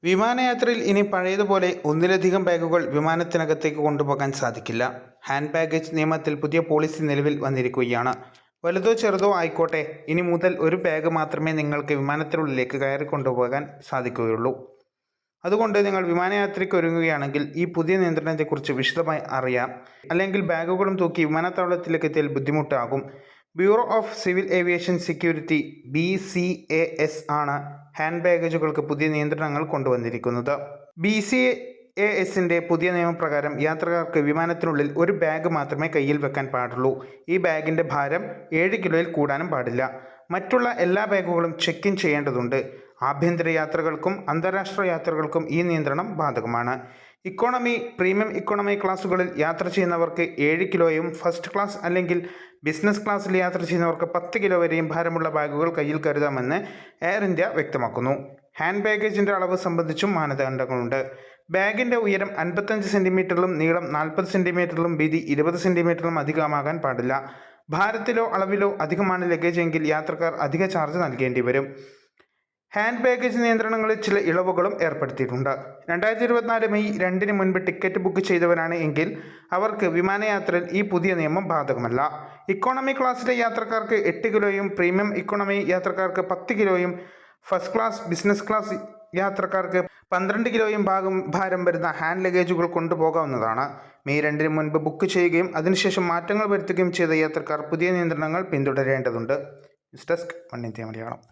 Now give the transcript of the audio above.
വിമാനയാത്രയിൽ ഇനി പഴയതുപോലെ ഒന്നിലധികം ബാഗുകൾ വിമാനത്തിനകത്തേക്ക് കൊണ്ടുപോകാൻ സാധിക്കില്ല. ഹാൻഡ് ബാഗേജ് നിയമത്തിൽ പുതിയ പോളിസി നിലവിൽ വന്നിരിക്കുകയാണ്. വലുതോ ചെറുതോ ആയിക്കോട്ടെ, ഇനി മുതൽ ഒരു ബാഗ് മാത്രമേ നിങ്ങൾക്ക് വിമാനത്തിനുള്ളിലേക്ക് കയറി കൊണ്ടുപോകാൻ സാധിക്കുകയുള്ളൂ. അതുകൊണ്ട് നിങ്ങൾ വിമാനയാത്രയ്ക്ക് ഒരുങ്ങുകയാണെങ്കിൽ ഈ പുതിയ നിയന്ത്രണത്തെക്കുറിച്ച് വിശദമായി അറിയാം. അല്ലെങ്കിൽ ബാഗുകളും തൂക്കി വിമാനത്താവളത്തിലേക്ക് എത്തിയാൽ ബുദ്ധിമുട്ടാകും. Bureau of civil aviation security (BCAS) ആണ് ഹാൻഡ് ബാഗേജുകൾക്ക് പുതിയ നിയന്ത്രണങ്ങൾ കൊണ്ടുവന്നിരിക്കുന്നത്. BCASന്റെ പുതിയ നിയമപ്രകാരം യാത്രക്കാർക്ക് വിമാനത്തിനുള്ളിൽ ഒരു ബാഗ് മാത്രമേ കയ്യിൽ വെക്കാൻ പാടുള്ളൂ. ഈ ബാഗിന്റെ ഭാരം 7 കിലോയിൽ കൂടാനും പാടില്ല. മറ്റുള്ള എല്ലാ ബാഗുകളും ചെക്ക് ഇൻ ചെയ്യേണ്ടതുണ്ട്. ആഭ്യന്തര യാത്രകൾക്കും അന്താരാഷ്ട്ര യാത്രകൾക്കും ഈ നിയന്ത്രണം ബാധകമാണ്. ഇക്കോണമി, പ്രീമിയം ഇക്കോണമി ക്ലാസുകളിൽ യാത്ര ചെയ്യുന്നവർക്ക് 7 കിലോയും ഫസ്റ്റ് ക്ലാസ് അല്ലെങ്കിൽ ബിസിനസ് ക്ലാസ്സിൽ യാത്ര ചെയ്യുന്നവർക്ക് 10 കിലോ വരെയും ഭാരമുള്ള ബാഗുകൾ കയ്യിൽ കരുതാമെന്ന് എയർ ഇന്ത്യ വ്യക്തമാക്കുന്നു. ഹാൻഡ് ബാഗേജിൻ്റെ അളവ് സംബന്ധിച്ചും മാനദണ്ഡങ്ങളുണ്ട്. ബാഗിൻ്റെ ഉയരം 55 സെൻറ്റിമീറ്ററിലും നീളം 40 സെൻറ്റിമീറ്ററിലും വീതി 20 സെൻറ്റിമീറ്ററിലും അധികമാകാൻ പാടില്ല. ഭാരത്തിലോ അളവിലോ അധികമാണ് ലഗേജ് എങ്കിൽ യാത്രക്കാർ അധിക ചാർജ് നൽകേണ്ടി വരും. ഹാൻഡ് ബാഗേജ് നിയന്ത്രണങ്ങളിൽ ചില ഇളവുകളും ഏർപ്പെടുത്തിയിട്ടുണ്ട്. 2024 മെയ് 2 മുൻപ് ടിക്കറ്റ് ബുക്ക് ചെയ്തവരാണ് എങ്കിൽ അവർക്ക് വിമാനയാത്രയിൽ ഈ പുതിയ നിയമം ബാധകമല്ല. ഇക്കോണമി ക്ലാസ്സിലെ യാത്രക്കാർക്ക് 8 കിലോയും പ്രീമിയം ഇക്കോണമി യാത്രക്കാർക്ക് 10 കിലോയും ഫസ്റ്റ് ക്ലാസ്, ബിസിനസ് ക്ലാസ് യാത്രക്കാർക്ക് 12 കിലോയും ഭാരം വരുന്ന ഹാൻഡ് ലഗേജുകൾ കൊണ്ടുപോകാവുന്നതാണ്. മെയ് 2 മുൻപ് ബുക്ക് ചെയ്യുകയും അതിനുശേഷം മാറ്റങ്ങൾ വരുത്തുകയും ചെയ്ത യാത്രക്കാർ പുതിയ നിയന്ത്രണങ്ങൾ പിന്തുടരേണ്ടതുണ്ട്. News desk, one India Malayalam.